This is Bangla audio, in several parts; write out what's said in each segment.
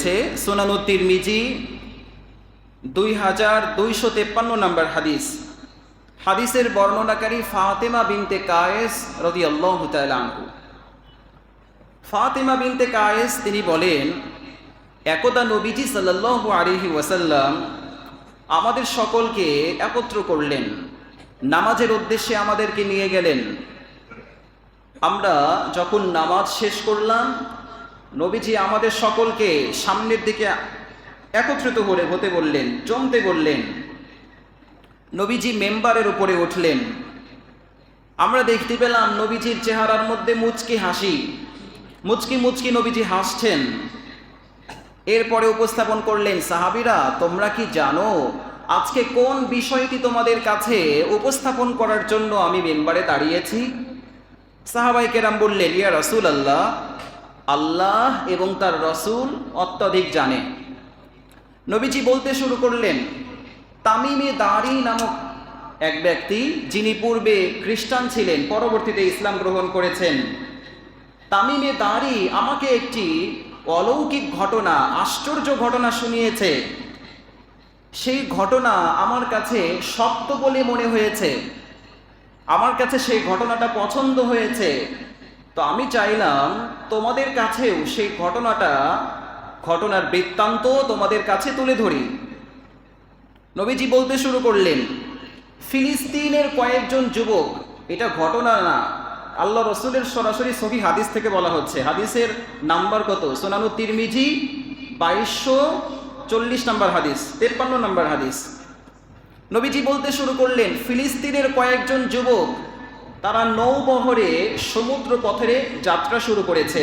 রয়েছে সুনানুত তিরমিজি 2253 নম্বর হাদিস। হাদিসের বর্ণনাকারী ফাতেমা বিনতে কায়েস রাদিয়াল্লাহু তাআলা আনহু। ফাতেমা বিনতে কায়েস তিনি বলেন, একদা নবীজি সাল্লাল্লাহু আলাইহি ওয়াসাল্লাম আমাদের সকলকে একত্র করলেন, নামাজের উদ্দেশ্যে আমাদেরকে নিয়ে গেলেন। আমরা যখন নামাজ শেষ করলাম, নবীজি আমাদের সকলকে সামনের দিকে একত্রিত হতে বললেন, জমতে বললেন। নবীজি মেম্বারের উপরে উঠলেন। আমরা দেখতে পেলাম নবীজির চেহারার মধ্যে মুচকি হাসি, মুচকি মুচকি নবীজি হাসছেন। এরপরে উপস্থাপন করলেন, সাহাবীরা তোমরা কি জানো আজকে কোন বিষয়টি তোমাদের কাছে উপস্থাপন করার জন্য আমি মেম্বারে দাঁড়িয়েছি? সাহাবায়ে কেরাম বললেন, ইয়া রাসূলুল্লাহ, আল্লাহ এবং তার রসুল অত্যধিক জানে। নবীজি বলতে শুরু করলেন, তামিমে দারি নামক এক ব্যক্তি, যিনি পূর্বে খ্রিস্টান ছিলেন, পরবর্তীতে ইসলাম গ্রহণ করেছেন। তামিমে দারি আমাকে একটি অলৌকিক ঘটনা, আশ্চর্য ঘটনা শুনিয়েছে। সেই ঘটনা আমার কাছে সত্য বলে মনে হয়েছে, আমার কাছে সেই ঘটনাটা পছন্দ হয়েছে। তো আমি চাইলাম তোমাদের কাছেও সেই ঘটনার বৃত্তান্ত তোমাদের কাছে তুলে ধরি। নবীজি বলতে শুরু করলেন, ফিলিস্তিনের কয়েকজন যুবক, এটা ঘটনা না, আল্লাহ রসুলের সরাসরি সহিহ হাদিস থেকে বলা হচ্ছে। হাদিসের নাম্বার কত? সুনানুত তিরমিজি 2240 নম্বর হাদিস, 53 নম্বর হাদিস। নবীজি বলতে শুরু করলেন, ফিলিস্তিনের কয়েকজন যুবক তারা নৌবহরে সমুদ্র পথে যাত্রা শুরু করেছে।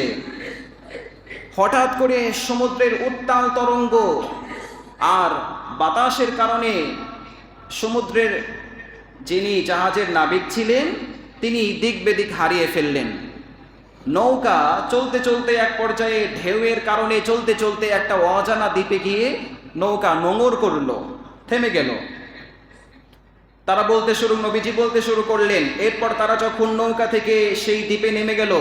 হঠাৎ করে সমুদ্রের উত্তাল তরঙ্গ আর বাতাসের কারণে সমুদ্রের যিনি জাহাজের নাবিক ছিলেন তিনি দিক বেদিক হারিয়ে ফেললেন। নৌকা চলতে চলতে এক পর্যায়ে ঢেউয়ের কারণে চলতে চলতে একটা অজানা দ্বীপে গিয়ে নৌকা নোঙর করলো, থেমে গেল। তারা নবীজি বলতে শুরু করলেন, এরপর তারা যখন নৌকা থেকে সেই দ্বীপে নেমে গেল,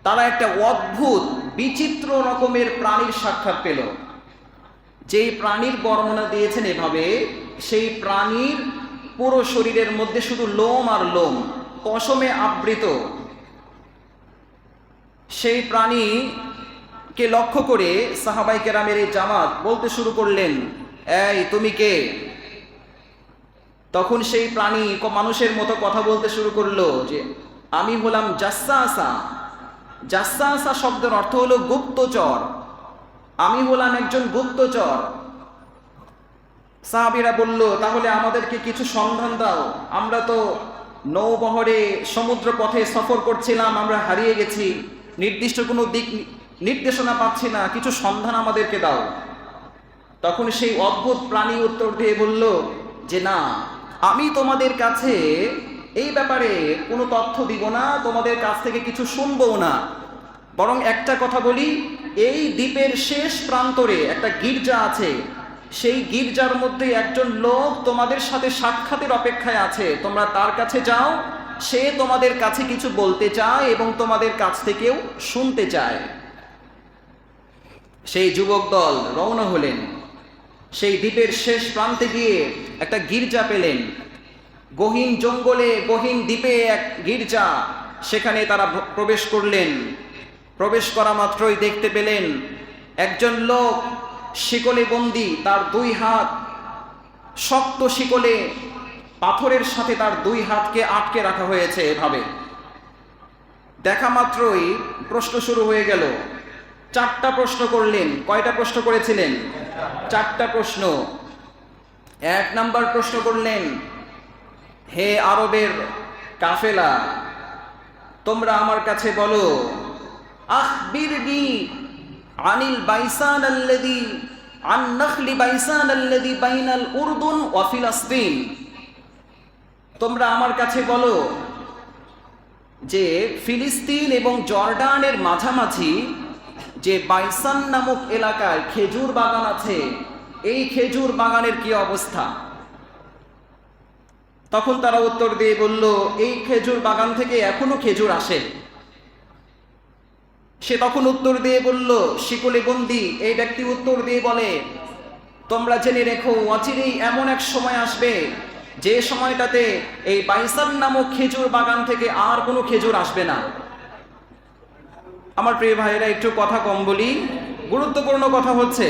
তারা একটা অদ্ভুত বিচিত্র রকমের প্রাণীর সাক্ষাৎ পেল। যেই প্রাণীর বর্ণনা দিয়েছেন এভাবে, সেই প্রাণীর পুরো শরীরের মধ্যে শুধু লোম আর লোম, পশমে আবৃত। সেই প্রাণীকে লক্ষ্য করে সাহাবায়ে কেরামের এই জামাত বলতে শুরু করলেন, এই তুমি কে? তখন সেই প্রাণী মানুষের মতো কথা বলতে শুরু করলো যে আমি হলাম জাসসাসা। জাসসাসা শব্দের অর্থ হলো গুপ্তচর, আমি হলাম একজন গুপ্তচর। সাহাবীরা বলল, তাহলে আমাদেরকে কিছু সন্ধান দাও, আমরা তো নৌবহরে সমুদ্র পথে সফর করছিলাম, আমরা হারিয়ে গেছি, নির্দিষ্ট কোনো দিক নির্দেশনা পাচ্ছি না, কিছু সন্ধান আমাদেরকে দাও। তখন সেই অদ্ভুত প্রাণী উত্তর দিয়ে বলল যে না, আমি তোমাদের কাছে এই ব্যাপারে কোনো তথ্য দিব না, তোমাদের কাছ থেকে কিছু শুনবও না, বরং একটা কথা বলি, এই দ্বীপের শেষ প্রান্তরে একটা গির্জা আছে, সেই গির্জার মধ্যে একজন লোক তোমাদের সাথে সাক্ষাতের অপেক্ষায় আছে, তোমরা তার কাছে যাও, সে তোমাদের কাছে কিছু বলতে চায় এবং তোমাদের কাছ থেকেও শুনতে চায়। সেই যুবক দল রওনা হলেন। সেই দ্বীপের শেষ প্রান্তে গিয়ে একটা গির্জা পেলেন, গহীন জঙ্গলে গহীন দ্বীপে এক গির্জা। সেখানে তারা প্রবেশ করলেন। প্রবেশ করা মাত্রই দেখতে পেলেন একজন লোক শিকলে বন্দী, তার দুই হাত শক্ত শিকলে, পাথরের সাথে তার দুই হাতকে আটকে রাখা হয়েছে এভাবে। দেখা মাত্রই প্রশ্ন শুরু হয়ে গেল। 4টা প্রশ্ন করলেন। কয়টা প্রশ্ন করেছিলেন? 4টা প্রশ্ন। 1 নাম্বার প্রশ্ন করলেন, হে আরবের কাফেলা, তোমরা আমার কাছে বলো, আখবিরনি আনিল বাইসান আল্লাযী আন নাখলি বাইসান আল্লাযী বাইনাল উরদুন ওয়া ফিলিস্তিন। তোমরা আমার কাছে বলো যে ফিলিস্তিন এবং জর্ডানের মাঝামাঝি যে বাইসান নামক এলাকায় খেজুর বাগান আছে, এই খেজুর বাগানের কি অবস্থা? তখন তারা উত্তর দিয়ে বলল, এই খেজুর বাগান থেকে এখনো খেজুর আসে। সে তখন উত্তর দিয়ে বলল, শিকলে বন্দী এই ব্যক্তি উত্তর দিয়ে বলে, তোমরা জেনে রেখো অচিরেই এমন এক সময় আসবে যে সময়টাতে এই বাইসান নামক খেজুর বাগান থেকে আর কোনো খেজুর আসবে না। আমার প্রিয় ভাইয়েরা, একটু কথা কম বলি, গুরুত্বপূর্ণ কথা হচ্ছে।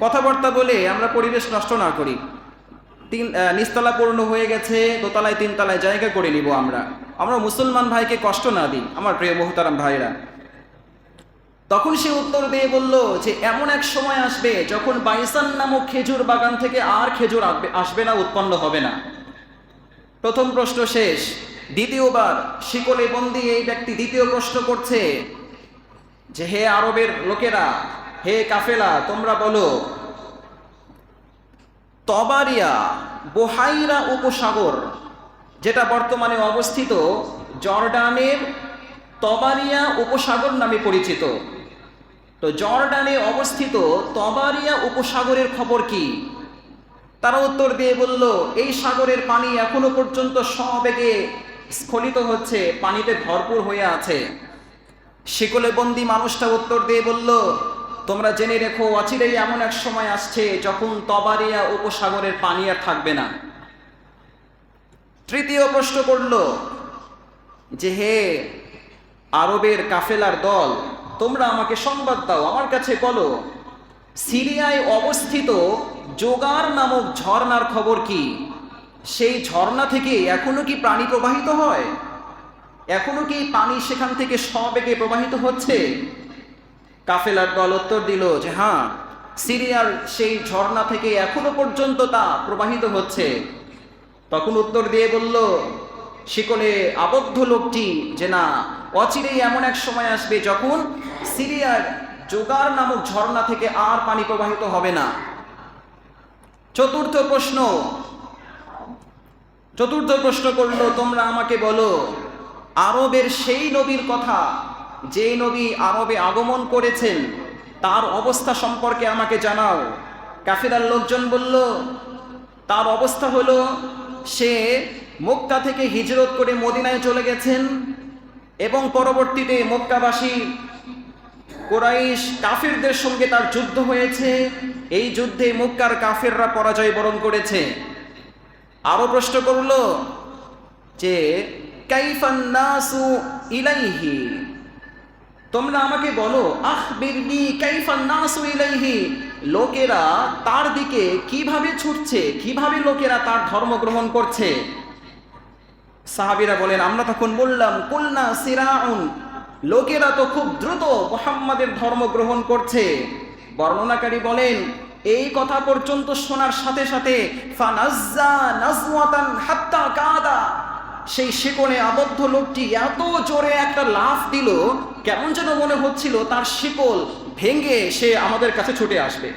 কথাবার্তা বলে আমরা পরিবেশ নষ্ট না করি। নিচতলা পূর্ণ হয়ে গেছে, দোতলায় তিনতলায় জায়গা করে নিব। আমরা মুসলমান ভাইকে কষ্ট না দিই আমার প্রিয় মুহতারাম ভাইরা। তখন সে উত্তর দিয়ে বলল যে এমন এক সময় আসবে যখন বাইসান নামক খেজুর বাগান থেকে আর খেজুর আসবে না, উৎপন্ন হবে না। প্রথম প্রশ্ন শেষ। দ্বিতীয়বার শিকলে বন্দী এই ব্যক্তি দ্বিতীয় প্রশ্ন করছে যে হে আরবের লোকেরা, হে কাফেলা, তোমরা বলো তবারিয়া বোহাইরা উপসাগর, যেটা বর্তমানে অবস্থিত জর্ডানের তবারিয়া উপসাগর নামে পরিচিত, তো জর্ডানে অবস্থিত তবারিয়া উপসাগরের খবর কি? তারা উত্তর দিয়ে বলল, এই সাগরের পানি এখনো পর্যন্ত সবেগে স্খলিত হচ্ছে, পানিতে ভরপুর হয়ে আছে। শিকলে বন্দী মানুষটা উত্তর দিয়ে বলল, তোমরা জেনে রেখো অচিরেই এমন এক সময় আসছে যখন তবারিয়া উপসাগরের পানি আর থাকবে না। তৃতীয় প্রশ্ন করল যে হে আরবের কাফেলার দল, তোমরা আমাকে সংবাদ দাও, আমার কাছে বলো সিরিয়ায় অবস্থিত জোগার নামক ঝর্ণার খবর কি? সেই ঝর্ণা থেকে এখনো কি পানি প্রবাহিত হয়? এখনো কি পানি সেখান থেকে সবেগে প্রবাহিত হচ্ছে? কাফেলার দল উত্তর দিল যে হ্যাঁ, সিরিয়ার সেই ঝর্ণা থেকে এখনো পর্যন্ত তা প্রবাহিত হচ্ছে। তখন উত্তর দিয়ে বলল শিকলে আবদ্ধ লোকটি যে না, অচিরেই এমন এক সময় আসবে যখন সিরিয়ার জোগার নামক ঝর্ণা থেকে আর পানি প্রবাহিত হবে না। চতুর্থ প্রশ্ন করলো, তোমরা আমাকে বলো আরবের সেই নবীর কথা যে নবী আরবে আগমন করেছেন তার অবস্থা সম্পর্কে আমাকে জানাও। কাফিরার লোকজন বলল, তার অবস্থা হলো সে মক্কা থেকে হিজরত করে মদিনায় চলে গেছেন এবং পরবর্তীতে মক্কাবাসী কুরাইশ কাফিরদের সঙ্গে তার যুদ্ধ হয়েছে। এই যুদ্ধে মক্কার কাফিররা পরাজয় বরণ করেছে। আরো প্রশ্ন করল যে কাইফান নাসু ইলাইহি, তোমরা আমাকে বলো আখবিরনি কাইফান নাসু ইলাইহি, লোকেরা তার দিকে কিভাবে ছুটছে, কিভাবে লোকেরা তার ধর্ম গ্রহণ করছে। সাহাবীরা বলেন, আমরা তখন বললাম কুলনা সিরাউন, লোকেরা তো খুব দ্রুত মুহাম্মাদের ধর্ম গ্রহণ করছে। বর্ণনাকারী বলেন, এই কথা পর্যন্ত শোনার সাথে সাথে ফানাজ্জা নাজওয়াতান হাত্তা কাদা, সেই শিকলে আবদ্ধ লোকটি এত জোরে একটা লাফ দিল, কেমন যেন মনে হচ্ছিল তার শিকল ভেঙে সে আমাদের কাছে ছুটে আসবে।